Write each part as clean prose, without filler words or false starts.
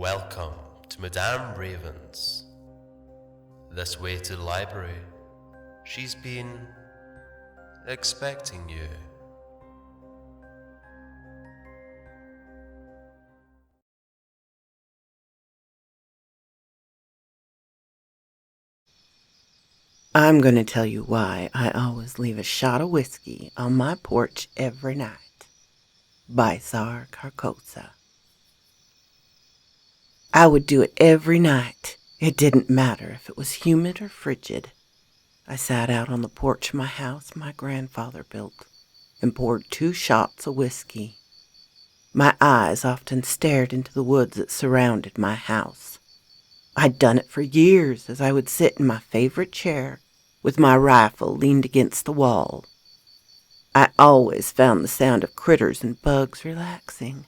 Welcome to Madame Raven's. This way to the library. She's been expecting you. I'm going to tell you why I always leave a shot of whiskey on my porch every night. By Tsar Carcosa. I would do it every night. It didn't matter if it was humid or frigid. I sat out on the porch of my house my grandfather built and poured 2 shots of whiskey. My eyes often stared into the woods that surrounded my house. I'd done it for years as I would sit in my favorite chair with my rifle leaned against the wall. I always found the sound of critters and bugs relaxing.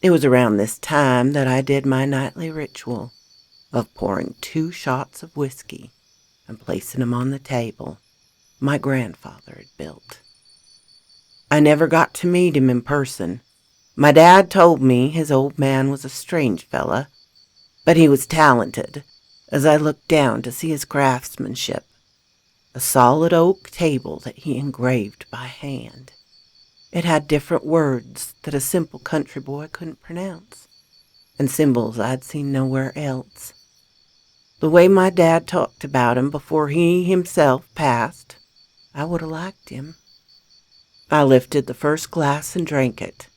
It was around this time that I did my nightly ritual of pouring 2 shots of whiskey and placing them on the table my grandfather had built. I never got to meet him in person. My dad told me his old man was a strange fella, but he was talented as I looked down to see his craftsmanship. A solid oak table that he engraved by hand. It had different words that a simple country boy couldn't pronounce, and symbols I'd seen nowhere else. The way my dad talked about him before he himself passed, I would have liked him. I lifted the first glass and drank it.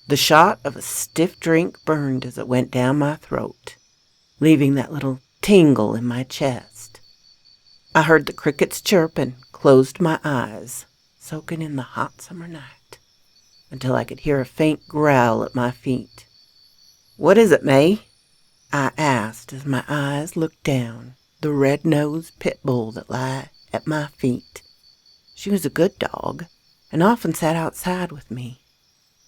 The shot of a stiff drink burned as it went down my throat, leaving that little tingle in my chest. I heard the crickets chirp and closed my eyes, soaking in the hot summer night, until I could hear a faint growl at my feet. "What is it, May?" I asked as my eyes looked down the red-nosed pit bull that lay at my feet. She was a good dog and often sat outside with me.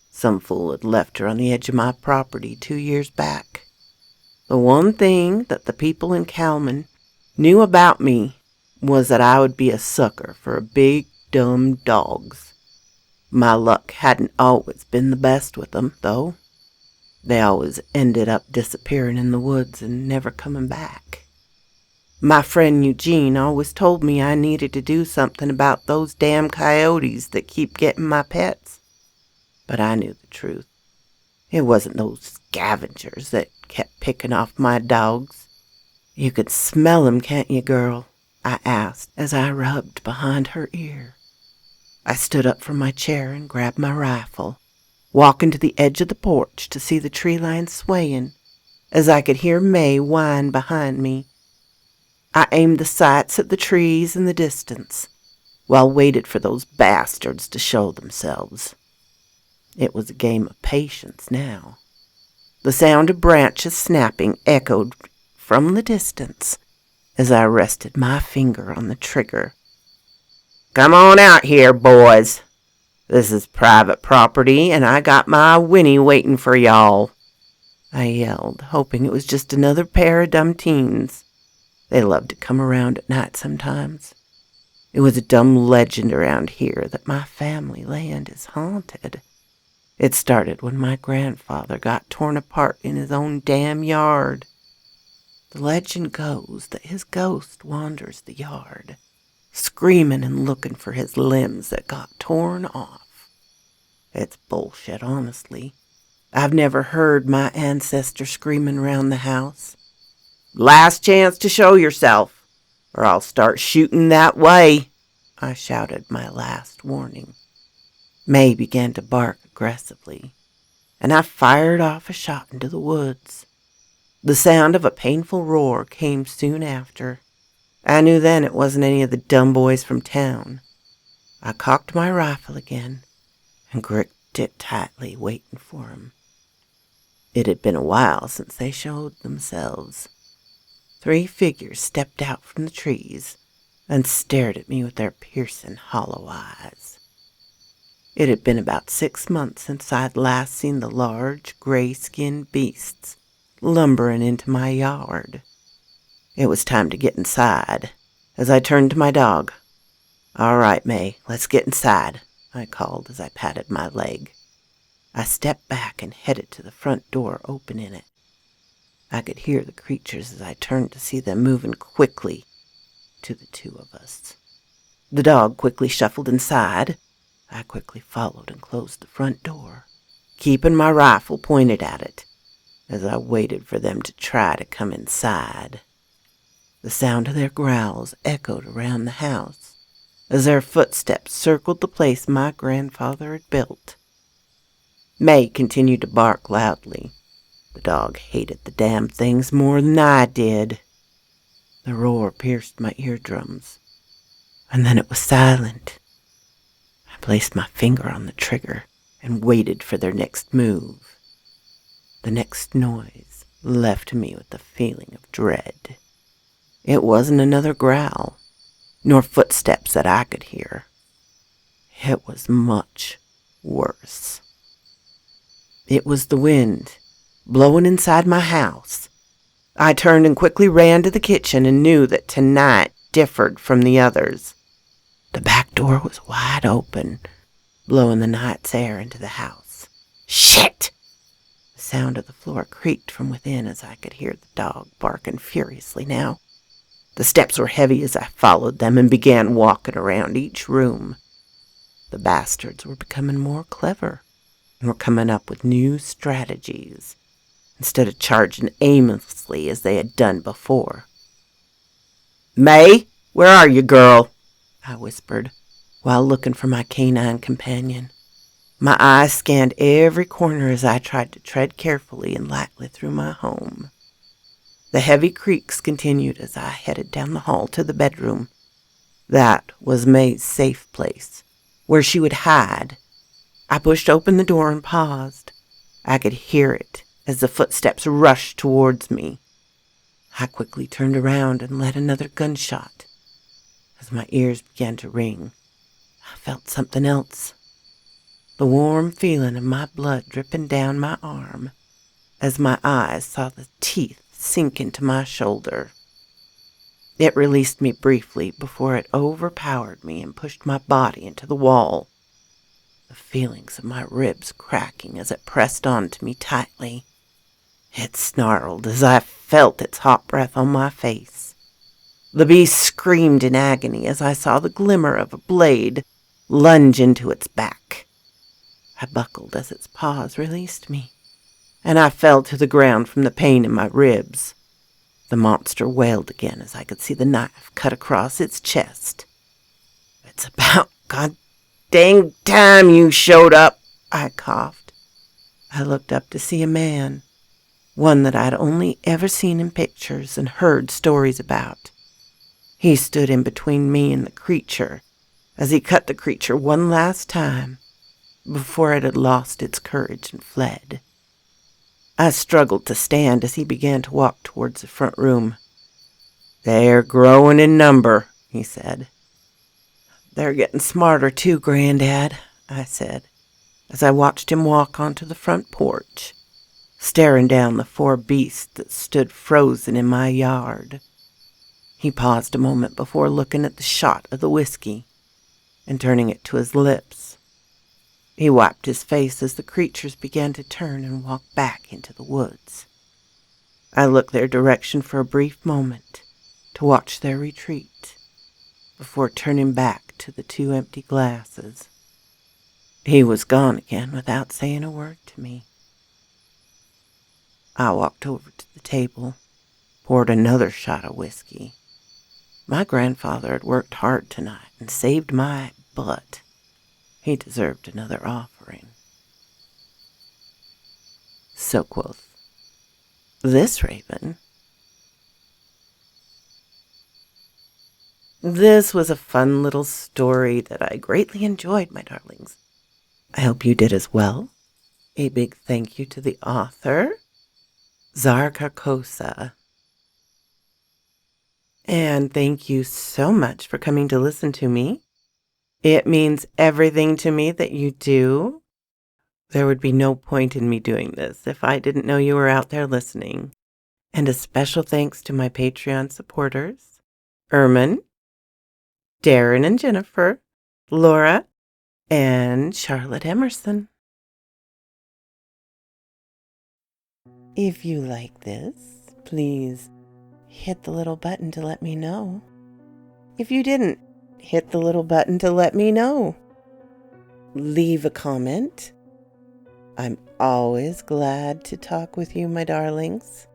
Some fool had left her on the edge of my property 2 years back. The one thing that the people in Kalman knew about me was that I would be a sucker for big, dumb dogs. My luck hadn't always been the best with them, though. They always ended up disappearing in the woods and never coming back. My friend Eugene always told me I needed to do something about those damn coyotes that keep getting my pets. But I knew the truth. It wasn't those scavengers that kept picking off my dogs. "You can smell 'em, can't you, girl?" I asked as I rubbed behind her ear. I stood up from my chair and grabbed my rifle, walking to the edge of the porch to see the tree line swaying as I could hear May whine behind me. I aimed the sights at the trees in the distance while waited for those bastards to show themselves. It was a game of patience now. The sound of branches snapping echoed from the distance as I rested my finger on the trigger. "Come on out here, boys. This is private property, and I got my Winnie waiting for y'all," I yelled, hoping it was just another pair of dumb teens. They loved to come around at night sometimes. It was a dumb legend around here that my family land is haunted. It started when my grandfather got torn apart in his own damn yard. The legend goes that his ghost wanders the yard, screaming and looking for his limbs that got torn off. It's bullshit, honestly. I've never heard my ancestor screaming round the house. "Last chance to show yourself, or I'll start shooting that way," I shouted my last warning. May began to bark aggressively, and I fired off a shot into the woods. The sound of a painful roar came soon after. I knew then it wasn't any of the dumb boys from town. I cocked my rifle again and gripped it tightly, waiting for 'em. It had been a while since they showed themselves. 3 figures stepped out from the trees and stared at me with their piercing, hollow eyes. It had been about 6 months since I'd last seen the large, gray-skinned beasts lumbering into my yard. It was time to get inside, as I turned to my dog. "All right, May, let's get inside," I called as I patted my leg. I stepped back and headed to the front door, opening it. I could hear the creatures as I turned to see them moving quickly to the two of us. The dog quickly shuffled inside. I quickly followed and closed the front door, keeping my rifle pointed at it as I waited for them to try to come inside. The sound of their growls echoed around the house as their footsteps circled the place my grandfather had built. May continued to bark loudly. The dog hated the damn things more than I did. The roar pierced my eardrums, and then it was silent. I placed my finger on the trigger and waited for their next move. The next noise left me with a feeling of dread. It wasn't another growl, nor footsteps that I could hear. It was much worse. It was the wind blowing inside my house. I turned and quickly ran to the kitchen and knew that tonight differed from the others. The back door was wide open, blowing the night's air into the house. Shit! The sound of the floor creaked from within as I could hear the dog barking furiously now. The steps were heavy as I followed them and began walking around each room. The bastards were becoming more clever and were coming up with new strategies instead of charging aimlessly as they had done before. "May, where are you, girl?" I whispered, while looking for my canine companion. My eyes scanned every corner as I tried to tread carefully and lightly through my home. The heavy creaks continued as I headed down the hall to the bedroom. That was May's safe place, where she would hide. I pushed open the door and paused. I could hear it as the footsteps rushed towards me. I quickly turned around and let another gunshot. As my ears began to ring, I felt something else. The warm feeling of my blood dripping down my arm as my eyes saw the teeth sink into my shoulder. It released me briefly before it overpowered me and pushed my body into the wall, the feelings of my ribs cracking as it pressed onto me tightly. It snarled as I felt its hot breath on my face. The beast screamed in agony as I saw the glimmer of a blade lunge into its back. I buckled as its paws released me, and I fell to the ground from the pain in my ribs. The monster wailed again as I could see the knife cut across its chest. "It's about god dang time you showed up," I coughed. I looked up to see a man, one that I'd only ever seen in pictures and heard stories about. He stood in between me and the creature as he cut the creature one last time before it had lost its courage and fled. I struggled to stand as he began to walk towards the front room. "They're growing in number," he said. "They're getting smarter too, Granddad," I said, as I watched him walk onto the front porch, staring down the 4 beasts that stood frozen in my yard. He paused a moment before looking at the shot of the whiskey and turning it to his lips. He wiped his face as the creatures began to turn and walk back into the woods. I looked their direction for a brief moment to watch their retreat before turning back to the 2 empty glasses. He was gone again without saying a word to me. I walked over to the table, poured another shot of whiskey. My grandfather had worked hard tonight and saved my butt. He deserved another offering. So quoth this raven. This was a fun little story that I greatly enjoyed, my darlings. I hope you did as well. A big thank you to the author, Zar Carcosa. And thank you so much for coming to listen to me. It means everything to me that you do. There would be no point in me doing this if I didn't know you were out there listening. And a special thanks to my Patreon supporters, Ermin, Darren and Jennifer, Laura, and Charlotte Emerson. If you like this, please hit the little button to let me know. If you didn't, hit the little button to let me know. Leave a comment. I'm always glad to talk with you, my darlings.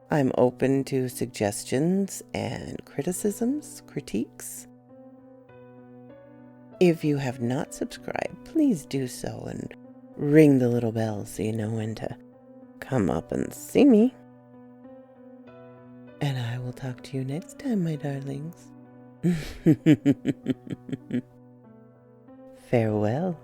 I'm open to suggestions and criticisms, critiques. If you have not subscribed, please do so and ring the little bell so you know when to come up and see me. And I will talk to you next time, my darlings. Farewell.